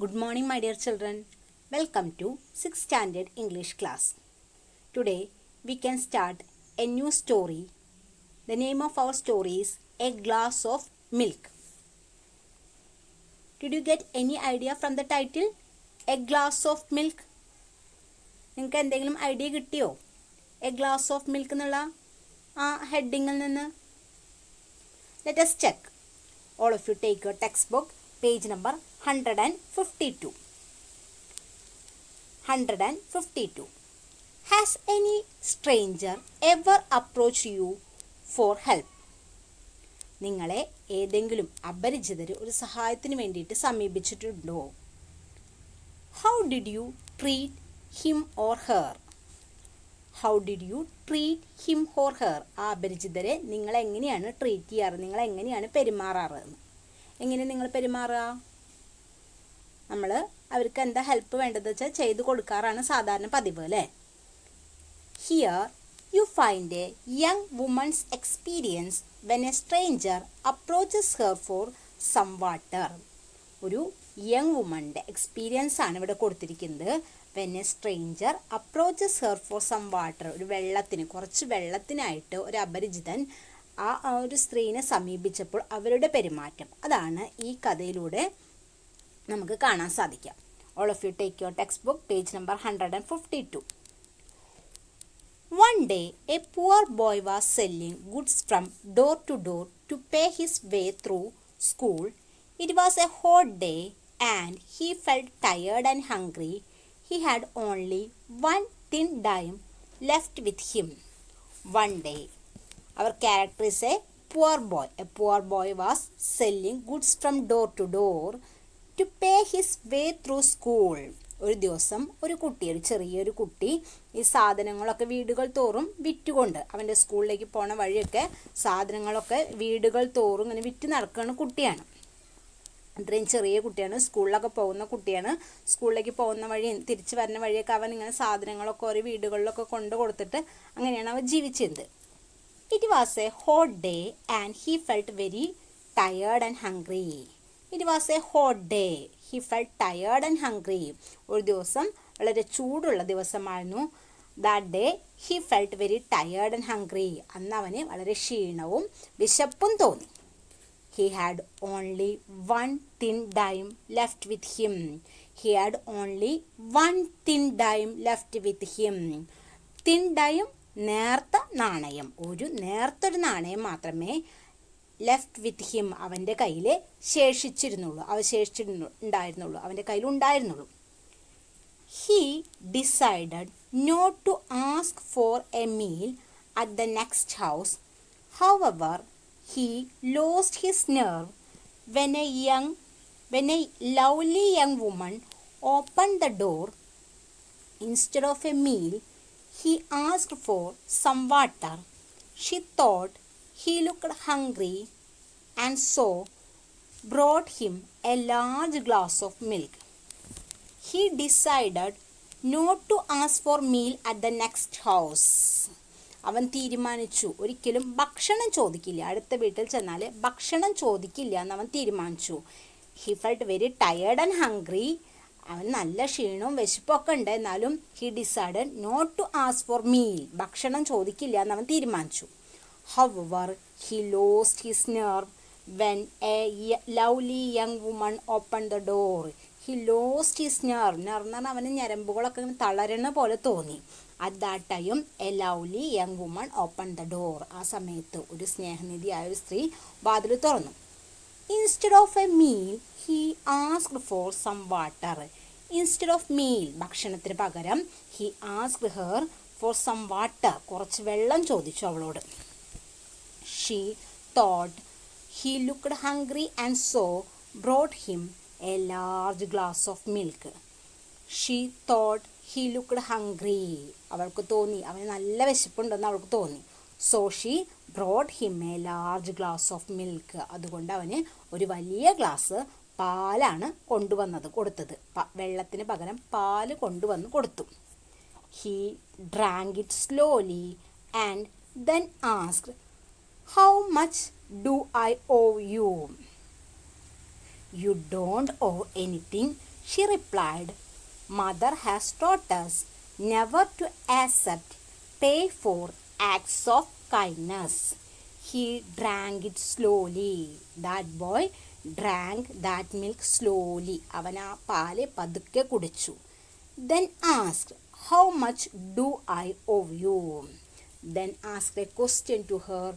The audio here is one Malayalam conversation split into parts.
Good morning, my dear children. Welcome to 6th Standard English class. Today, we can start a new story. The name of our story is A Glass of Milk. Did you get any idea from the title? A Glass of Milk? നിങ്ങൾക്ക് എന്തെങ്കിലും ഐഡിയ കിട്ടിയോ? എ ഗ്ലാസ് ഓഫ് മിൽക്ക് എന്നുള്ള ആ ഹെഡിങ്ങിൽ നിന്ന്. Let us check. All of you take your textbook, page number 152. 152. Has any stranger ever approached you for help? നിങ്ങളെ ഏതെങ്കിലും അപരിചിതർ ഒരു സഹായത്തിന് വേണ്ടിയിട്ട് സമീപിച്ചിട്ടുണ്ടോ? How did you treat him or her? How did you treat him or her? ആ അപരിചിതരെ നിങ്ങൾ എങ്ങനെയാണ് ട്രീറ്റ് ചെയ്യാറ്, നിങ്ങൾ എങ്ങനെയാണ് പെരുമാറാറ്? എങ്ങനെ നിങ്ങൾ പെരുമാറുക? നമ്മൾ അവർക്ക് എന്താ ഹെൽപ്പ് വേണ്ടത് വെച്ചാൽ ചെയ്തു കൊടുക്കാറാണ് സാധാരണ പതിവ് അല്ലേ? Here you find a young woman's experience when a stranger approaches her for some water. ഒരു യങ് വുമണിൻ്റെ എക്സ്പീരിയൻസ് ആണ് ഇവിടെ കൊടുത്തിരിക്കുന്നത്. When a stranger approaches her for some water, ഒരു കുറച്ച് വെള്ളത്തിനായിട്ട് ഒരു അപരിചിതൻ ആ ഒരു സ്ത്രീനെ സമീപിച്ചപ്പോൾ അവരുടെ പെരുമാറ്റം, അതാണ് ഈ കഥയിലൂടെ നമുക്ക് കാണാൻ സാധിക്കാം. All of you take your textbook, page number 152. One day, a poor boy was selling goods from door to door to pay his way through school. It was a hot day and he felt tired and hungry. He had only one thin dime left with him. One day, our character is a poor boy. A poor boy was selling goods from door to door to pay his way through school. ഒരു ദിവസം ഒരു ചെറിയൊരു കുട്ടി ഈ സാധനങ്ങളൊക്കെ വീടുകൾ തോറും വിറ്റുകൊണ്ട് അവൻ്റെ സ്കൂളിലേക്ക് പോണ വഴിയൊക്കെ സാധനങ്ങളൊക്കെ വീടുകൾ തോറും ഇങ്ങനെ വിറ്റ് നടക്കുന്ന കുട്ടിയാണ്. അത്രയും ചെറിയ കുട്ടിയാണ്, സ്കൂളിലൊക്കെ പോകുന്ന കുട്ടിയാണ്. സ്കൂളിലേക്ക് പോകുന്ന വഴി തിരിച്ചു വരുന്ന വഴിയൊക്കെ അവൻ ഇങ്ങനെ സാധനങ്ങളൊക്കെ ഓരോ വീടുകളിലൊക്കെ കൊണ്ട് കൊടുത്തിട്ട് അങ്ങനെയാണ് അവൻ ജീവിച്ചത്. It was a hot day and he felt very tired and hungry. It was a hot day. He felt tired and hungry. ഒരു ദിവസം വളരെ ചൂടുള്ള ദിവസമായിരുന്നു. That day he felt very tired and hungry. അന്ന് അവന് വളരെ ക്ഷീണവും വിശപ്പും തോന്നി. He had only one thin dime left with him. He had only one thin dime left with him. Thin dime നേർത്ത നാണയം, ഒരു നേർത്തൊരു നാണയം മാത്രമേ ലെഫ്റ്റ് വിത്ത് ഹിം അവൻ്റെ കയ്യിൽ ഉണ്ടായിരുന്നുള്ളൂ, അവൻ്റെ കയ്യിൽ ഉണ്ടായിരുന്നുള്ളൂ. He decided not to ask for a meal at the next house. However he lost his nerve when a lovely young woman opened the door. Instead of a meal, he asked for some water. She thought he looked hungry and so brought him a large glass of milk. He decided not to ask for meal at the next house. അവൻ തീരുമാനിച്ചു ഒരിക്കലും ഭക്ഷണം ചോദിക്കില്ല, അടുത്ത വീട്ടിൽ ചെന്നാൽ ഭക്ഷണം ചോദിക്കില്ല എന്ന് അവൻ തീരുമാനിച്ചു. He felt very tired and hungry. അവൻ നല്ല ക്ഷീണവും വിശപ്പൊക്കെ ഉണ്ട്, എന്നാലും he decided not to ask for meal, ഭക്ഷണം ചോദിക്കില്ല എന്ന് അവൻ തീരുമാനിച്ചു. However he lost his nerve when a lovely young woman open the door. He lost his nerve എന്ന് പറഞ്ഞാൽ അവന് ഞരമ്പുകളൊക്കെ ഇങ്ങനെ തളരണ പോലെ തോന്നി. At that time, a lovely young woman opened the door. ആ സമയത്ത് ഒരു സ്നേഹനിധിയായ ഒരു സ്ത്രീ വാതിൽ തുറന്നു. Instead of a meal, he asked for some water. Instead of meal, ഭക്ഷണത്തിന് പകരം he asked her for some water. കുറച്ച് വെള്ളം ചോദിച്ചു അവളോട്. She thought he looked hungry and so brought him a large glass of milk. She thought he looked hungry. അവൾക്ക് തോന്നി അവന് നല്ല വിശപ്പുണ്ടെന്ന് അവൾക്ക് തോന്നി. So she brought him a large glass of milk. അതുകൊണ്ട് അവന് ഒരു വലിയ ഗ്ലാസ് പാലാണ് കൊടുത്തത്. വെള്ളത്തിന് പകരം പാല് കൊണ്ടുവന്ന് കൊടുത്തു. He drank it slowly and then asked, "How much do I owe you?" "You don't owe anything. She replied, "Mother has taught us never to accept pay for acts of kindness." He drank it slowly. That boy drank that milk slowly. അവൻ ആ പാല് പതുക്കെ കുടിച്ചു. Then asked, "How much do I owe you?" Then asked a question to her,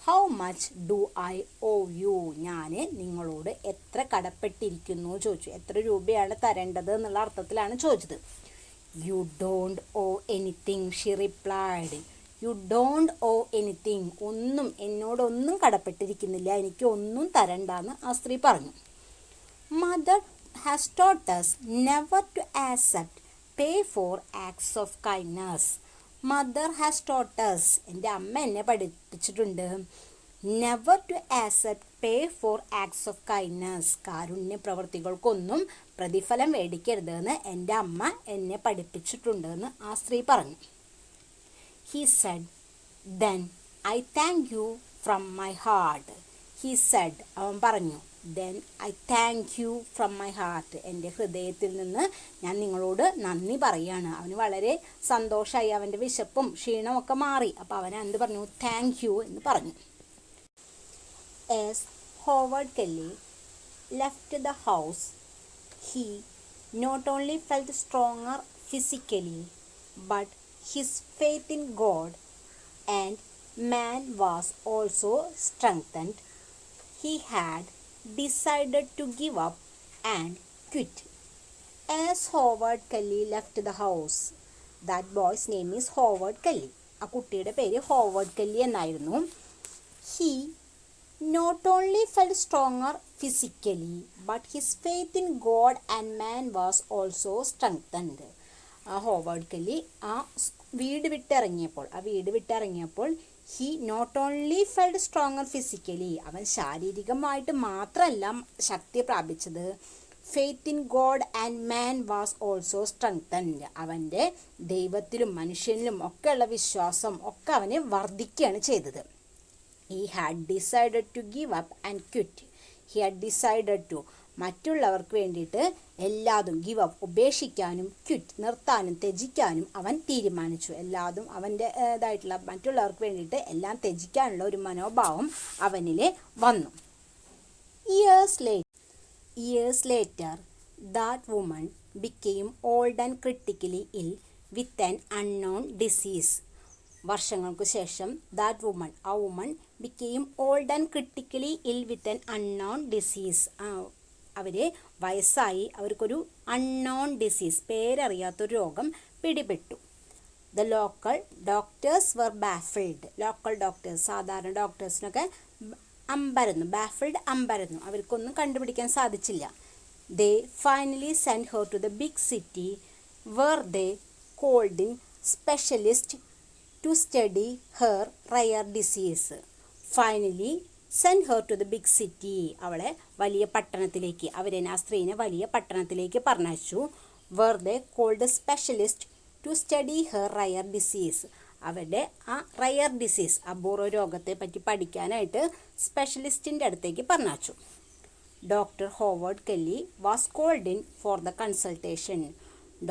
"How much do I owe you?" ഞാൻ നിങ്ങളോട് എത്ര കടപ്പെട്ടിരിക്കുന്നു ചോദിച്ചു. എത്ര രൂപയാണ് തരേണ്ടത് എന്നുള്ള അർത്ഥത്തിലാണ് ചോദിച്ചത്. "You don't owe anything," she replied. "You don't owe anything." ഒന്നും എന്നോടൊന്നും കടപ്പെട്ടിരിക്കുന്നില്ല, എനിക്ക് ഒന്നും തരണ്ടെന്ന് ആ സ്ത്രീ പറഞ്ഞു. "Mother has taught us never to accept pay for acts of kindness." Mother has taught us, എൻ്റെ അമ്മ എന്നെ പഠിപ്പിച്ചിട്ടുണ്ട്, never to accept pay for acts of kindness. കാരുണ്യ പ്രവർത്തികൾക്കൊന്നും പ്രതിഫലം മേടിക്കരുതെന്ന് എൻ്റെ അമ്മ എന്നെ പഠിപ്പിച്ചിട്ടുണ്ടെന്ന് ആ സ്ത്രീ പറഞ്ഞു. He said, "Then I thank you from my heart." He said, അവൻ പറഞ്ഞു, "Then I thank you from my heart." എൻ്റെ ഹൃദയത്തിൽ നിന്ന് ഞാൻ നിങ്ങളോട് നന്ദി പറയാണ്. അവന് വളരെ സന്തോഷമായി, അവൻ്റെ വിശപ്പും ക്ഷീണമൊക്കെ മാറി. അപ്പോൾ അവൻ എന്ത് പറഞ്ഞു? താങ്ക് യു എന്ന് പറഞ്ഞു. As Howard Kelly left the house, he not only felt stronger physically, but his faith in God and man was also strengthened. He had decided to give up and quit. As Howard Kelly left the house, that boy's name is Howard Kelly. ആ കുട്ടിയുടെ പേര് ഹോവർഡ് കെല്ലി എന്നായിരുന്നു. He not only felt stronger physically, but his faith in God and man was also strengthened. ആ ഹോവർഡ് കെല്ലി ആ വീട് വിട്ടിറങ്ങിയപ്പോൾ he not only felt stronger physically, അവൻ ശാരീരികമായിട്ട് മാത്രമല്ല ശക്തി പ്രാപിച്ചത്, faith in god and man was also strengthened, അവൻ്റെ ദൈവത്തിലും മനുഷ്യനിലും ഒക്കെയുള്ള വിശ്വാസം ഒക്കെ അവന് വർദ്ധിക്കുകയാണ് ചെയ്തത്. He had decided to give up and quit. He had decided to, മറ്റുള്ളവർക്ക് വേണ്ടിയിട്ട് എല്ലാതും ഗിവ് അപ്പ്, ഉപേക്ഷിക്കാനും, ക്വിറ്റ് നിർത്താനും ത്യജിക്കാനും അവൻ തീരുമാനിച്ചു. എല്ലാതും അവൻ്റെ ഇതായിട്ടുള്ള മറ്റുള്ളവർക്ക് വേണ്ടിയിട്ട് എല്ലാം ത്യജിക്കാനുള്ള ഒരു മനോഭാവം അവനിൽ വന്നു. Years later, that woman became old and critically ill with an unknown disease. വർഷങ്ങൾക്ക് ശേഷം ആ woman became old and critically ill with an unknown disease. അവർ വയസ്സായി, അവർക്കൊരു അൺനോൺ ഡിസീസ്, പേരറിയാത്തൊരു രോഗം പിടിപെട്ടു. The local doctors were baffled. Local doctors, സാധാരണ ഡോക്ടേഴ്സിനൊക്കെ അമ്പരന്നു, അവർക്കൊന്നും കണ്ടുപിടിക്കാൻ സാധിച്ചില്ല. They finally send her to the big city where they called in specialist to study her rare disease. Finally send her to the big city. അവളെ വലിയ പട്ടണത്തിലേക്ക്, ആ സ്ത്രീനെ വലിയ പട്ടണത്തിലേക്ക് പറഞ്ഞയച്ചു. Where they called specialist to study her rare disease. അവരുടെ ആ റയർ ഡിസീസ്, അപൂർവ രോഗത്തെ പറ്റി പഠിക്കാനായിട്ട് സ്പെഷ്യലിസ്റ്റിൻ്റെ അടുത്തേക്ക് പറഞ്ഞയച്ചു. Doctor Howard Kelly was called in for the consultation.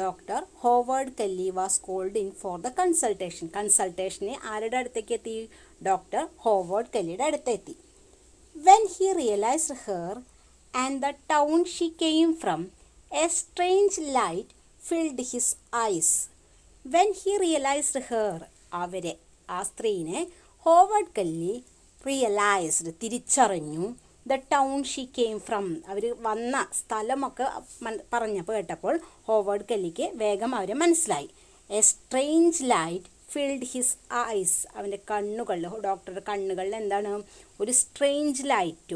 Doctor Howard Kelly was called in for the consultation. കൺസൾട്ടേഷന് ആരുടെ അടുത്തേക്ക് എത്തി? ഡോക്ടർ ഹോവർഡ് കെല്ലിയുടെ അടുത്തെത്തി. When he realized her and the town she came from, a strange light filled his eyes. When he realized her, ആ സ്ത്രീനെ ഹോവർഡ് കെല്ലി റിയലൈസ്ഡ്, തിരിച്ചറിഞ്ഞു. The town she came from, അവർ വന്ന സ്ഥലമൊക്കെ കേട്ടപ്പോൾ ഹോവർഡ് കെല്ലിക്ക് വേഗം അവരെ മനസ്സിലായി. A strange light filled his eyes. അവൻ്റെ കണ്ണുകളിൽ, ഡോക്ടറുടെ കണ്ണുകളിൽ എന്താണ്? ഒരു സ്ട്രേഞ്ച് ലൈറ്റ്,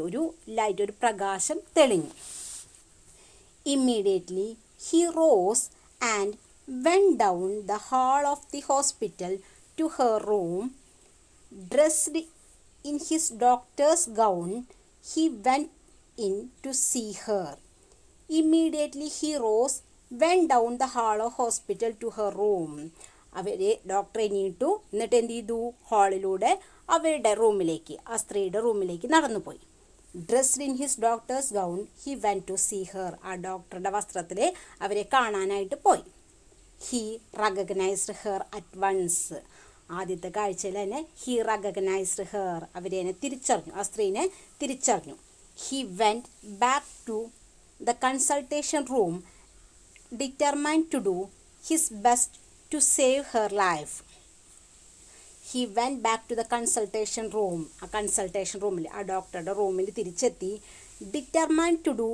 ഒരു പ്രകാശം തെളിഞ്ഞു. Immediately he rose and went down the hall of the hospital to her room. Dressed in his doctor's gown, he went in to see her. Immediately he rose, went down the hall of hospital to her room. Doctor എണീറ്റു, എന്നിട്ട് എന്ത് ചെയ്തു? ഹാളിലൂടെ അവരുടെ റൂമിലേക്ക്, ആ സ്ത്രീയുടെ റൂമിലേക്ക് നടന്നുപോയി. Dressed in his doctor's gown he went to see her. ആ ഡോക്ടറുടെ വസ്ത്രത്തിൽ അവരെ കാണാനായിട്ട് പോയി. He recognized her at once. ആദ്യത്തെ കാഴ്ചയിൽ തന്നെ ഹി റെക്കഗ്നൈസ്ഡ് ഹെർ, അവരെ തിരിച്ചറിഞ്ഞു, ആ സ്ത്രീനെ തിരിച്ചറിഞ്ഞു. He went back to the consultation room determined to do his best to save her life. He went back to the consultation room. ആ കൺസൾട്ടേഷൻ റൂമിൽ, ആ ഡോക്ടറുടെ റൂമിൽ തിരിച്ചെത്തി. Determined to do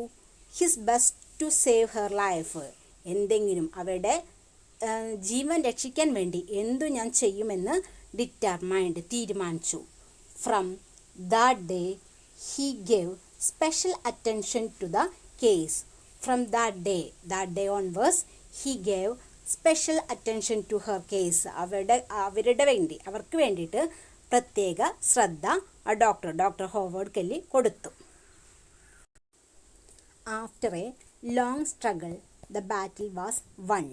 his best to save her life. എന്തെങ്കിലും അവരുടെ ജീവൻ രക്ഷിക്കാൻ വേണ്ടി എന്തു ഞാൻ ചെയ്യുമെന്ന് ഡിറ്റർമൈൻഡ്, തീരുമാനിച്ചു. From that day he gave special attention to the case. From that day onwards he gave special attention to her case. അവർക്ക് വേണ്ടിയിട്ട് പ്രത്യേക ശ്രദ്ധ ആ ഡോക്ടർ ഹോവാർഡ് കെല്ലി കൊടുത്തു. After A long struggle the battle was won.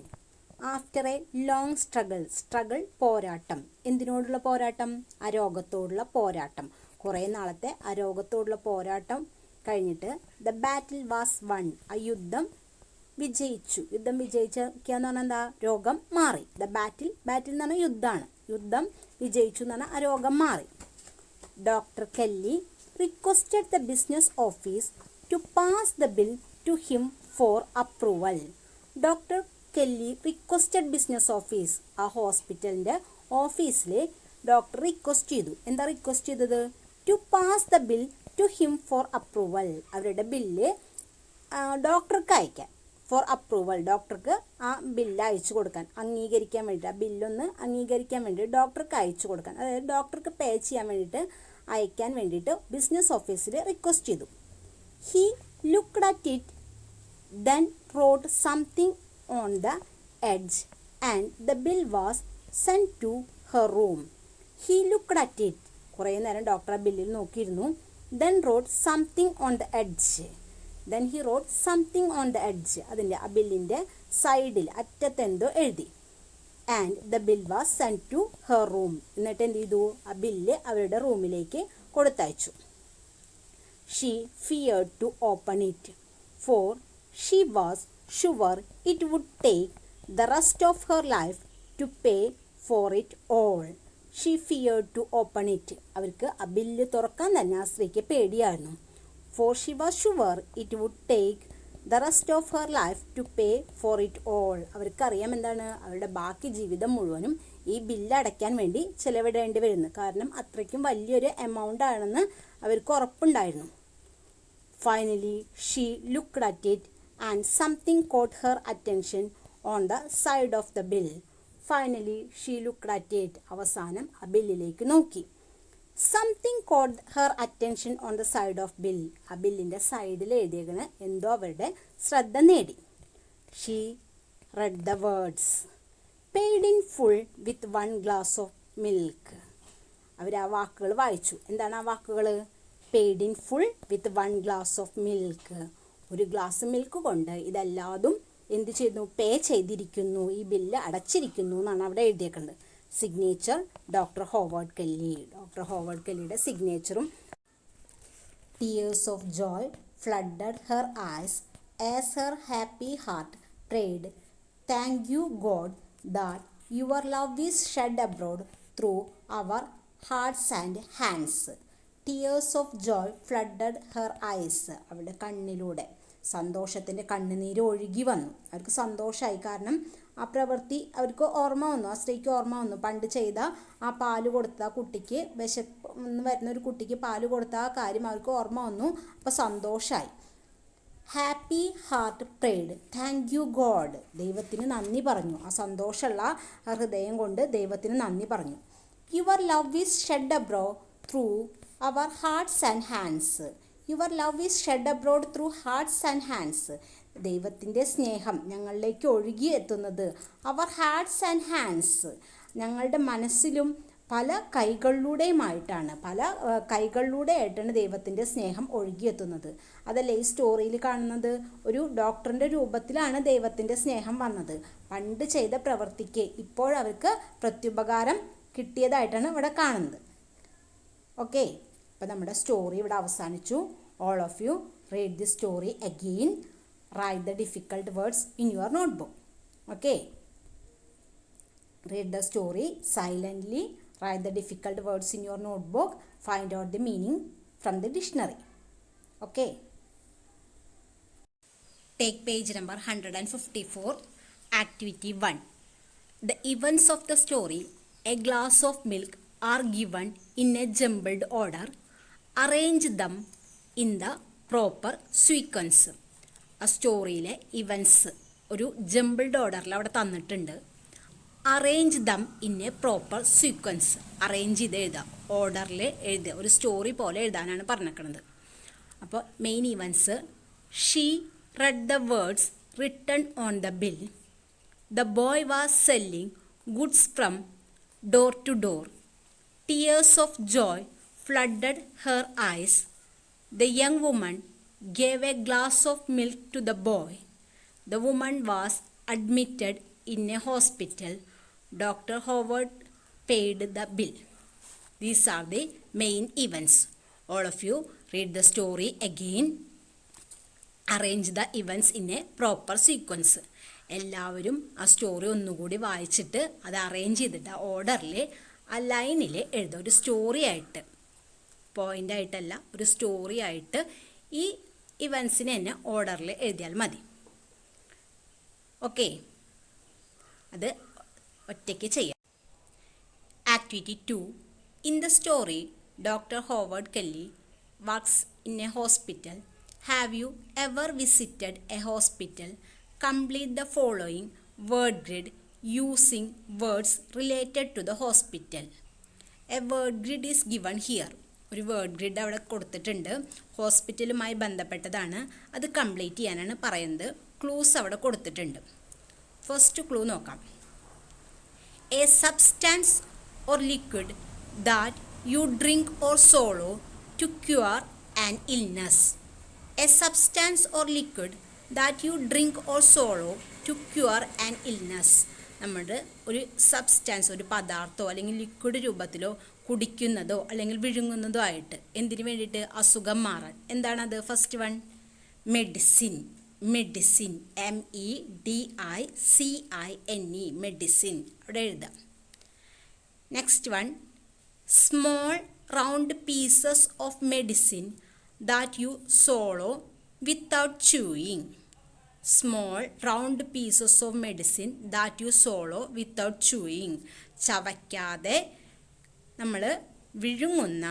ആഫ്റ്റർ എ ലോങ് സ്ട്രഗിൾ പോരാട്ടം. എന്തിനോടുള്ള പോരാട്ടം? ആ രോഗത്തോടുള്ള പോരാട്ടം. കുറേ നാളത്തെ ആ രോഗത്തോടുള്ള പോരാട്ടം കഴിഞ്ഞിട്ട് ദ ബാറ്റിൽ വാസ് വൺ. ആ യുദ്ധം വിജയിച്ചു. യുദ്ധം വിജയിക്കുക എന്ന് പറഞ്ഞാൽ എന്താ? രോഗം മാറി. ദ ബാറ്റിൽ എന്ന് പറഞ്ഞാൽ യുദ്ധമാണ്. യുദ്ധം വിജയിച്ചു എന്ന് പറഞ്ഞാൽ ആ രോഗം മാറി. Doctor Kelly requested the business office to pass the bill to him for approval. Doctor Kelly requested business office, ആ ഹോസ്പിറ്റലിൻ്റെ ഓഫീസിൽ ഡോക്ടർ റിക്വസ്റ്റ് ചെയ്തു. എന്താ റിക്വസ്റ്റ് ചെയ്തത്? To pass the bill to him for approval. അവരുടെ ബില്ല് ഡോക്ടർക്ക് അയക്കാൻ. ഫോർ അപ്രൂവൽ, ഡോക്ടർക്ക് ആ ബില്ല് അയച്ചു കൊടുക്കാൻ, അംഗീകരിക്കാൻ വേണ്ടിയിട്ട്, ആ ബില്ലൊന്ന് അംഗീകരിക്കാൻ വേണ്ടി ഡോക്ടർക്ക് അയച്ചു കൊടുക്കാൻ, അതായത് ഡോക്ടർക്ക് പേ ചെയ്യാൻ വേണ്ടിയിട്ട് അയക്കാൻ വേണ്ടിയിട്ട് ബിസിനസ് ഓഫീസിൽ റിക്വസ്റ്റ് ചെയ്തു. He looked at it, then wrote something on the edge and the bill was sent to her room. He looked at it. കുറേ നേരം ഡോക്ടർ ആ ബില്ലിൽ നോക്കിയിരുന്നു. then wrote something on the edge. then he wrote something on the edge. അതിൻ്റെ ആ ബില്ലിൻ്റെ സൈഡിൽ അറ്റത്തെന്തോ എഴുതി. and the bill was sent to her room. എന്നിട്ട് എന്ത് ചെയ്തു? ആ ബില്ല് അവരുടെ റൂമിലേക്ക് കൊടുത്തയച്ചു. she feared to open it, for she was sure it would take the rest of her life to pay for it all. She feared to open it. അവർക്ക് ആ ബില്ല് തുറക്കാൻ തന്നെ ആ സ്ത്രീക്ക് പേടിയായിരുന്നു. For she was sure it would take the rest of her life to pay for it all. അവർക്കറിയാം എന്താണ്? അവരുടെ ബാക്കി ജീവിതം മുഴുവനും ഈ ബില്ല് അടയ്ക്കാൻ വേണ്ടി ചിലവിടേണ്ടി വരുന്നു. കാരണം അത്രയ്ക്കും വലിയൊരു എമൗണ്ട് ആണെന്ന് അവർക്ക് ഉറപ്പുണ്ടായിരുന്നു. Finally she looked at it and something caught her attention on the side of the bill. Finally she looked at it. അവസാനം ആ ബില്ലിലേക്ക് നോക്കി. Something caught her attention on the side of bill. ആ ബില്ലിൻ്റെ സൈഡിൽ എഴുതിയേക്കണ എന്തോ അവരുടെ ശ്രദ്ധ നേടി. She read the words, paid in full with 1 glass of milk. അവർ ആ വാക്കുകൾ വായിച്ചു. എന്താണ് ആ വാക്കുകൾ? paid in full with 1 glass of milk. ഒരു ഗ്ലാസ് മിൽക്ക് കൊണ്ട് ഇതെല്ലാതും എന്ത് ചെയ്യുന്നു? പേ ചെയ്തിരിക്കുന്നു, ഈ ബില്ല് അടച്ചിരിക്കുന്നു എന്നാണ് അവിടെ എഴുതിയേക്കുന്നത്. Signature doctor Howard Kelly. Doctor Howard കെല്ലിയുടെ സിഗ്നേച്ചറും. Tears of joy flooded her eyes as her happy heart prayed, thank you god that your love is shed abroad through our hearts and hands. Tears of joy flooded her eyes. അവരുടെ കണ്ണിലൂടെ സന്തോഷത്തിൻ്റെ കണ്ണുനീര് ഒഴുകി വന്നു. അവർക്ക് സന്തോഷമായി. കാരണം ആ പ്രവൃത്തി അവർക്ക് ഓർമ്മ വന്നു. ആ സ്ത്രീക്ക് ഓർമ്മ വന്നു. പണ്ട് ചെയ്ത ആ പാല് കൊടുത്ത കുട്ടിക്ക്, വിശന്ന് വരുന്ന ഒരു കുട്ടിക്ക് പാല് കൊടുത്ത ആ കാര്യം അവർക്ക് ഓർമ്മ വന്നു. അപ്പോൾ സന്തോഷമായി. Happy heart prayed, thank you God. ദൈവത്തിന് നന്ദി പറഞ്ഞു. ആ സന്തോഷമുള്ള ആ ഹൃദയം കൊണ്ട് ദൈവത്തിന് നന്ദി പറഞ്ഞു. Your love is shed abroad through our hearts and hands. Your love is shed abroad through hearts and hands. ദൈവത്തിൻ്റെ സ്നേഹം ഞങ്ങളിലേക്ക് ഒഴുകി എത്തുന്നത് അവർ ഹാർട്ട്സ് ആൻഡ് ഹാൻഡ്സ്, ഞങ്ങളുടെ മനസ്സിലും പല കൈകളിലൂടെയുമായിട്ടാണ്. പല കൈകളിലൂടെയായിട്ടാണ് ദൈവത്തിൻ്റെ സ്നേഹം ഒഴുകിയെത്തുന്നത്. അതല്ലേ ഈ സ്റ്റോറിയിൽ കാണുന്നത്? ഒരു ഡോക്ടറിൻ്റെ രൂപത്തിലാണ് ദൈവത്തിൻ്റെ സ്നേഹം വന്നത്. പണ്ട് ചെയ്ത പ്രവൃത്തിക്ക് ഇപ്പോഴവർക്ക് പ്രത്യുപകാരം കിട്ടിയതായിട്ടാണ് ഇവിടെ കാണുന്നത്. ഓക്കെ, അപ്പോൾ നമ്മുടെ സ്റ്റോറി ഇവിടെ അവസാനിച്ചു. All of you read the story again. Write the difficult words in your notebook. Okay. Read the story silently. Write the difficult words in your notebook. Find out the meaning from the dictionary. Okay. Take page number 154. Activity 1. The events of the story, a glass of milk, are given in a jumbled order. Arrange them in the proper sequence. ആ സ്റ്റോറിയിലെ ഇവൻസ് ഒരു ജംബിൾഡ് ഓർഡറിൽ അവിടെ തന്നിട്ടുണ്ട്. Arrange them in A proper sequence. Arrange ചെയ്ത് എഴുതാം, ഓർഡറിൽ എഴുതുക, ഒരു സ്റ്റോറി പോലെ എഴുതാനാണ് പറഞ്ഞിരിക്കുന്നത്. അപ്പോൾ main events: she red the words written on the bill. The boy was selling goods from door to door. Tears of joy flooded her eyes. The young woman gave a glass of milk to the boy. The woman was admitted in a hospital. Dr. Howard paid the bill. These are the main events. All of you read the story again. Arrange the events in a proper sequence. എല്ലാവരും ആ സ്റ്റോറി ഒന്നുകൂടി വായിച്ചിട്ട് അത് അറേഞ്ച് ചെയ്തിട്ട് ആ ഓർഡറിൽ ആ ലൈനിൽ എഴുതുക. ഒരു സ്റ്റോറി ആയിട്ട്, പോയിൻ്റ് ആയിട്ടല്ല, ഒരു സ്റ്റോറി ആയിട്ട് ഈ ഇവൻസിനെ തന്നെ ഓർഡറിൽ എഴുതിയാൽ മതി. ഓക്കെ, അത് ഒറ്റയ്ക്ക് ചെയ്യാം. Activity 2. In the story doctor Howard Kelly works in a hospital. Have you ever visited a hospital? Complete the following word grid using words related to the hospital. A word grid is given here. ഒരു വേർഡ് ഗ്രിഡ് അവിടെ കൊടുത്തിട്ടുണ്ട്, ഹോസ്പിറ്റലുമായി ബന്ധപ്പെട്ടതാണ്. അത് കംപ്ലീറ്റ് ചെയ്യാനാണ് പറയുന്നത്. ക്ലൂസ് അവിടെ കൊടുത്തിട്ടുണ്ട്. ഫസ്റ്റ് ക്ലൂ നോക്കാം. A substance or liquid that you drink or swallow to cure an illness. A substance or liquid that you drink or swallow to cure an illness. നമ്മുടെ ഒരു സബ്സ്റ്റാൻസ്, ഒരു പദാർത്ഥമോ അല്ലെങ്കിൽ ലിക്വിഡ് രൂപത്തിലോ കുടിക്കുന്നതോ അല്ലെങ്കിൽ വിഴുങ്ങുന്നതോ ആയിട്ട് എന്തിനു വേണ്ടിയിട്ട്? അസുഖം മാറാൻ. എന്താണത്? First one medicine. Medicine, MEDICINE, medicine അവിടെ എഴുതാം. Next one small round pieces of medicine that you swallow without chewing. Small round pieces of medicine that you swallow without chewing. ചവയ്ക്കാതെ നമ്മൾ വിഴുങ്ങുന്ന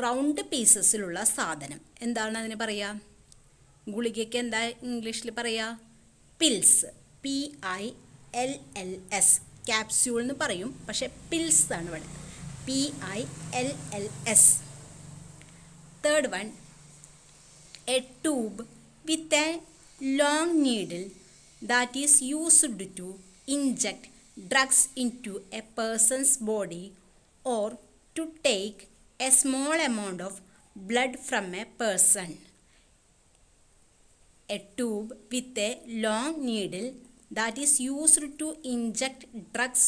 റൗണ്ട് പീസസിലുള്ള സാധനം. എന്താണ് അതിന് പറയുക? ഗുളികയ്ക്ക് എന്താ ഇംഗ്ലീഷിൽ പറയുക? പിൽസ്. PILLS. ക്യാപ്സ്യൂൾ എന്ന് പറയും, പക്ഷെ പിൽസ് ആണ് ഇവിടെ. PILLS. Third one A tube with a long needle that is used to inject drugs into a person's body or to take a small amount of blood from a person. A tube with a long needle that is used to inject drugs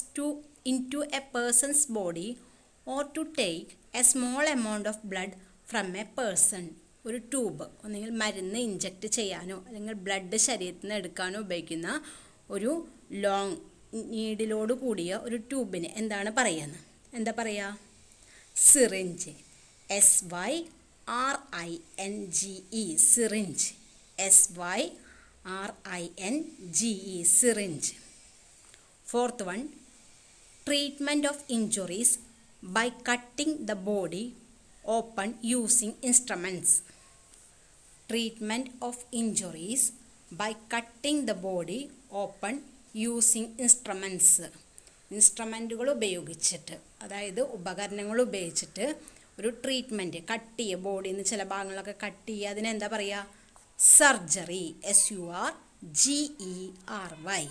into a person's body or to take a small amount of blood from a person. ഒരു ട്യൂബ്, ഒന്നെങ്കിൽ മരുന്ന് ഇഞ്ചക്റ്റ് ചെയ്യാനോ അല്ലെങ്കിൽ ബ്ലഡ് ശരീരത്തിൽ നിന്ന് എടുക്കാനോ ഉപയോഗിക്കുന്ന ഒരു ലോങ് നീഡിലോട് കൂടിയ ഒരു ട്യൂബിന് എന്താണ് പറയുന്നത്? എന്താ പറയുക? Syringe. SYRINGE, syringe. SYRINGE, syringe. Fourth one treatment of injuries by cutting the body open using instruments. Treatment of injuries by cutting the body open using instruments. ഇൻസ്ട്രുമെൻറ്റുകൾ ഉപയോഗിച്ചിട്ട്, അതായത് ഉപകരണങ്ങൾ ഉപയോഗിച്ചിട്ട് ഒരു ട്രീറ്റ്മെൻറ്റ്, കട്ട് ചെയ്യുക, ബോഡിയിൽ നിന്ന് ചില ഭാഗങ്ങളൊക്കെ കട്ട് ചെയ്യുക, അതിനെന്താ പറയുക? Surgery. SURGERY.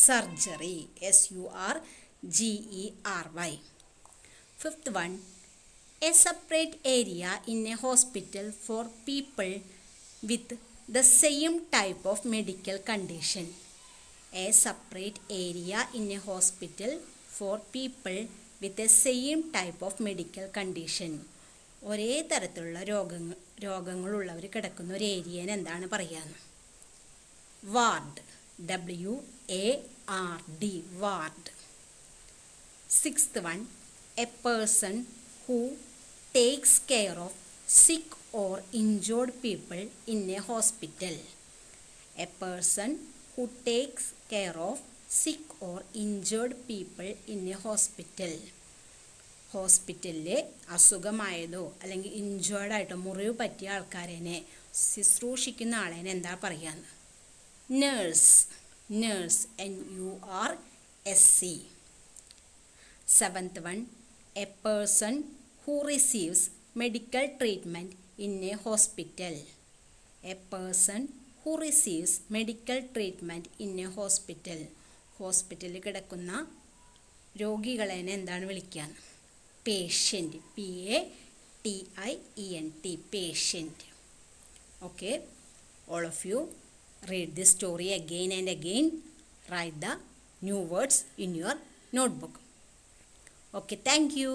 Surgery. SURGERY. Fifth one a separate area in a hospital for people with the same type of medical condition. A separate area in a hospital for people with the same type of medical condition. ഒരേ തരത്തിലുള്ള രോഗങ്ങളുള്ളവർ കിടക്കുന്ന ഒരു ഏരിയനെ എന്താണ് പറയുക? Ward. WARD, ward. 6th one, a person who takes care of sick or injured people in a hospital. A person who takes care of sick or injured people in a hospital. ഹോസ്പിറ്റലിൽ അസുഖമായതോ അല്ലെങ്കിൽ ഇഞ്ചേർഡായിട്ടോ മുറിവ് പറ്റിയ ആൾക്കാരനെ ശുശ്രൂഷിക്കുന്ന ആളേനെ എന്താ പറയുക? Nurse. Nurse. NURSE. 7th one, a person who receives medical treatment in a hospital. A person who receives medical treatment in a hospital. ഹോസ്പിറ്റലിൽ കിടക്കുന്ന രോഗികളെ എന്താണ് വിളിക്കുക? Patient. PATIENT, patient. Okay, all of you read this story again and again. Write the new words in your notebook. Okay, thank you.